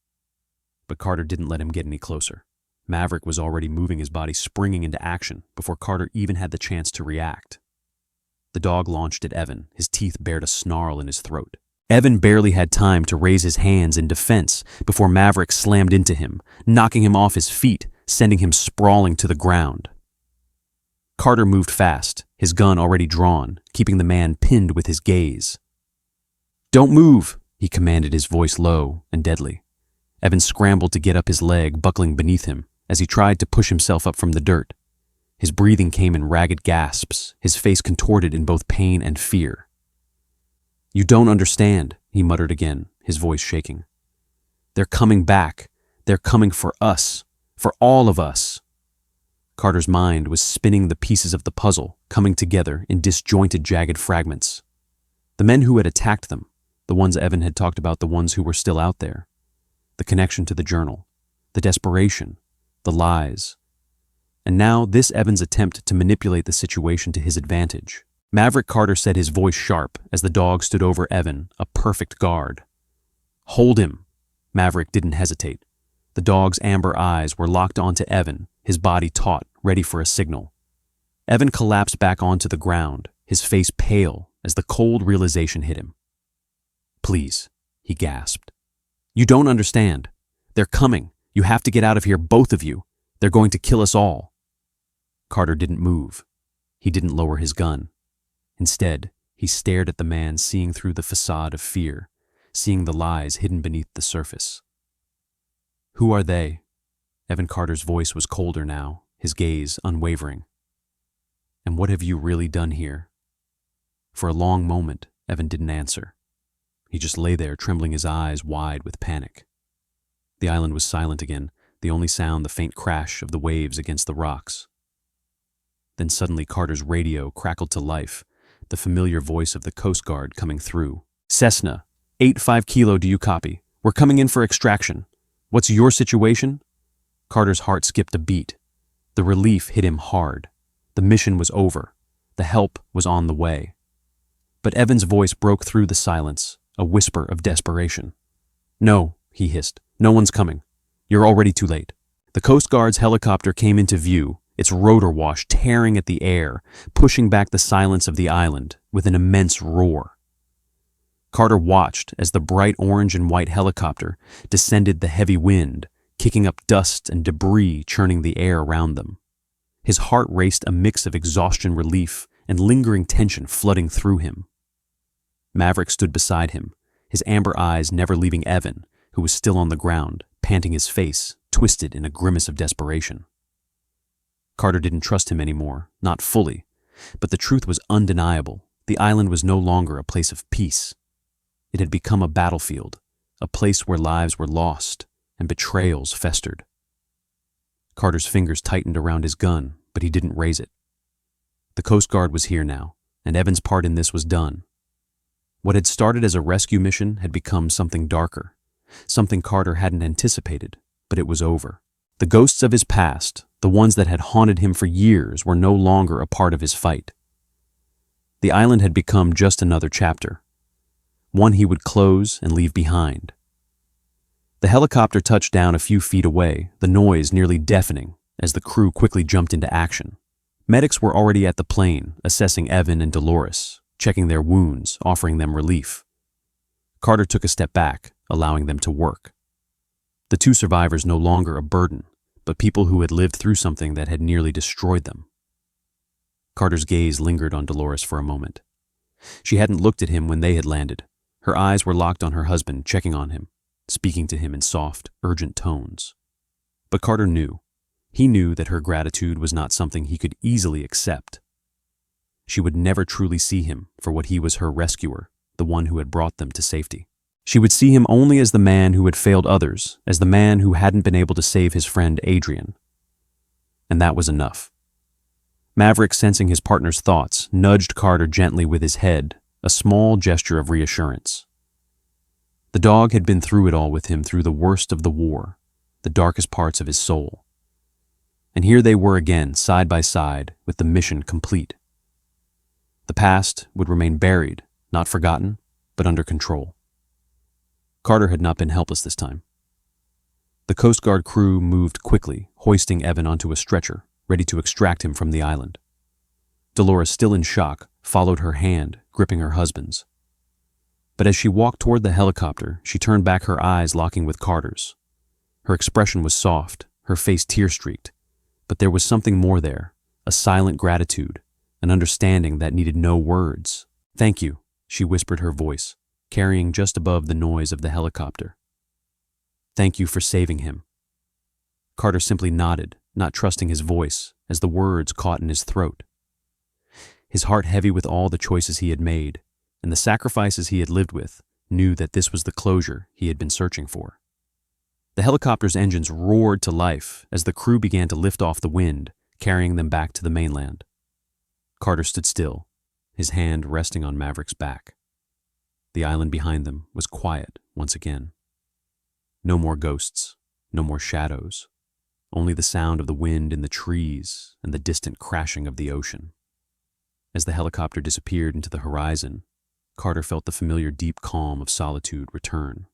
But Carter didn't let him get any closer. Maverick was already moving, his body springing into action before Carter even had the chance to react. The dog launched at Evan, his teeth bared a snarl in his throat. Evan barely had time to raise his hands in defense before Maverick slammed into him, knocking him off his feet, sending him sprawling to the ground. Carter moved fast, his gun already drawn, keeping the man pinned with his gaze. "Don't move," he commanded, his voice low and deadly. Evan scrambled to get up, his leg buckling beneath him as he tried to push himself up from the dirt. His breathing came in ragged gasps, his face contorted in both pain and fear. "You don't understand," he muttered again, his voice shaking. "They're coming back. They're coming for us, for all of us." Carter's mind was spinning the pieces of the puzzle, coming together in disjointed, jagged fragments. The men who had attacked them, the ones Evan had talked about, the ones who were still out there. The connection to the journal, the desperation, the lies. And now this Evan's attempt to manipulate the situation to his advantage. Maverick, Carter said, his voice sharp as the dog stood over Evan, a perfect guard. "Hold him." Maverick didn't hesitate. The dog's amber eyes were locked onto Evan, his body taut, ready for a signal. Evan collapsed back onto the ground, his face pale as the cold realization hit him. "Please," he gasped. "You don't understand. They're coming. You have to get out of here, both of you. They're going to kill us all." Carter didn't move. He didn't lower his gun. Instead, he stared at the man, seeing through the facade of fear, seeing the lies hidden beneath the surface. "Who are they?" Evan Carter's voice was colder now, his gaze unwavering. "And what have you really done here?" For a long moment, Evan didn't answer. He just lay there, trembling, his eyes wide with panic. The island was silent again, the only sound the faint crash of the waves against the rocks. Then suddenly Carter's radio crackled to life, the familiar voice of the Coast Guard coming through. "Cessna, 85 Kilo, do you copy? We're coming in for extraction. What's your situation?" Carter's heart skipped a beat. The relief hit him hard. The mission was over. The help was on the way. But Evan's voice broke through the silence, a whisper of desperation. "No," he hissed. "No one's coming. You're already too late." The Coast Guard's helicopter came into view, its rotor wash tearing at the air, pushing back the silence of the island with an immense roar. Carter watched as the bright orange and white helicopter descended the heavy wind, kicking up dust and debris, churning the air around them. His heart raced, a mix of exhaustion, relief, and lingering tension flooding through him. Maverick stood beside him, his amber eyes never leaving Evan, who was still on the ground, panting, his face twisted in a grimace of desperation. Carter didn't trust him anymore, not fully, but the truth was undeniable. The island was no longer a place of peace. It had become a battlefield, a place where lives were lost and betrayals festered. Carter's fingers tightened around his gun, but he didn't raise it. The Coast Guard was here now, and Evan's part in this was done. What had started as a rescue mission had become something darker, something Carter hadn't anticipated, but it was over. The ghosts of his past, the ones that had haunted him for years, were no longer a part of his fight. The island had become just another chapter, one he would close and leave behind. The helicopter touched down a few feet away, the noise nearly deafening as the crew quickly jumped into action. Medics were already at the plane, assessing Evan and Dolores, checking their wounds, offering them relief. Carter took a step back, allowing them to work. The two survivors no longer a burden, but people who had lived through something that had nearly destroyed them. Carter's gaze lingered on Dolores for a moment. She hadn't looked at him when they had landed. Her eyes were locked on her husband, checking on him, speaking to him in soft, urgent tones. But Carter knew. He knew that her gratitude was not something he could easily accept. She would never truly see him for what he was, her rescuer, the one who had brought them to safety. She would see him only as the man who had failed others, as the man who hadn't been able to save his friend Adrian. And that was enough. Maverick, sensing his partner's thoughts, nudged Carter gently with his head, a small gesture of reassurance. The dog had been through it all with him, through the worst of the war, the darkest parts of his soul. And here they were again, side by side, with the mission complete. The past would remain buried, not forgotten, but under control. Carter had not been helpless this time. The Coast Guard crew moved quickly, hoisting Evan onto a stretcher, ready to extract him from the island. Dolores, still in shock, followed her hand, gripping her husband's. But as she walked toward the helicopter, she turned back, her eyes locking with Carter's. Her expression was soft, her face tear-streaked, but there was something more there, a silent gratitude, an understanding that needed no words. "Thank you," she whispered, her voice carrying just above the noise of the helicopter. "Thank you for saving him." Carter simply nodded, not trusting his voice, as the words caught in his throat. His heart heavy with all the choices he had made, and the sacrifices he had lived with, knew that this was the closure he had been searching for. The helicopter's engines roared to life as the crew began to lift off the wind, carrying them back to the mainland. Carter stood still, his hand resting on Maverick's back. The island behind them was quiet once again. No more ghosts, no more shadows, only the sound of the wind in the trees and the distant crashing of the ocean. As the helicopter disappeared into the horizon, Carter felt the familiar deep calm of solitude return.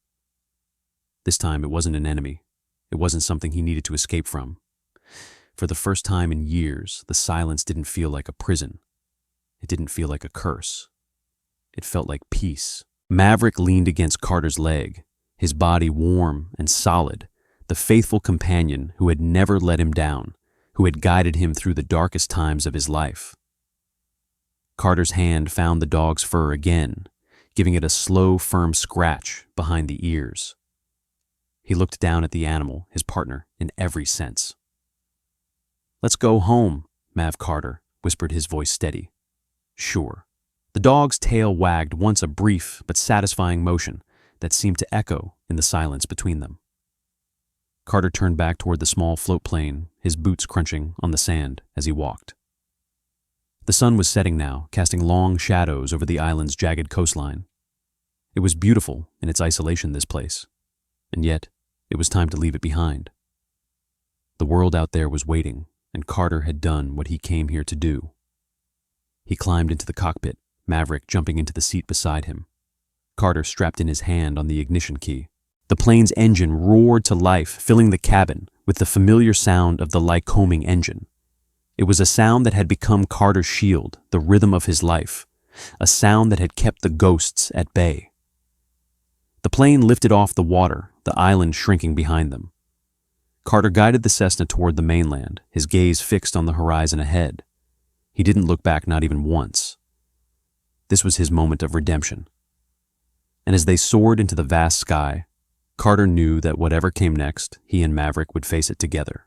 This time it wasn't an enemy. It wasn't something he needed to escape from. For the first time in years, the silence didn't feel like a prison. It didn't feel like a curse. It felt like peace. Maverick leaned against Carter's leg, his body warm and solid, the faithful companion who had never let him down, who had guided him through the darkest times of his life. Carter's hand found the dog's fur again, giving it a slow, firm scratch behind the ears. He looked down at the animal, his partner, in every sense. "Let's go home," Mav Carter whispered, his voice steady. "Sure." The dog's tail wagged once, a brief but satisfying motion that seemed to echo in the silence between them. Carter turned back toward the small float plane, his boots crunching on the sand as he walked. The sun was setting now, casting long shadows over the island's jagged coastline. It was beautiful in its isolation, this place, and yet it was time to leave it behind. The world out there was waiting, and Carter had done what he came here to do. He climbed into the cockpit, Maverick jumping into the seat beside him. Carter strapped in his hand on the ignition key. The plane's engine roared to life, filling the cabin with the familiar sound of the Lycoming engine. It was a sound that had become Carter's shield, the rhythm of his life, a sound that had kept the ghosts at bay. The plane lifted off the water, the island shrinking behind them. Carter guided the Cessna toward the mainland, his gaze fixed on the horizon ahead. He didn't look back, not even once. This was his moment of redemption. And as they soared into the vast sky, Carter knew that whatever came next, he and Maverick would face it together.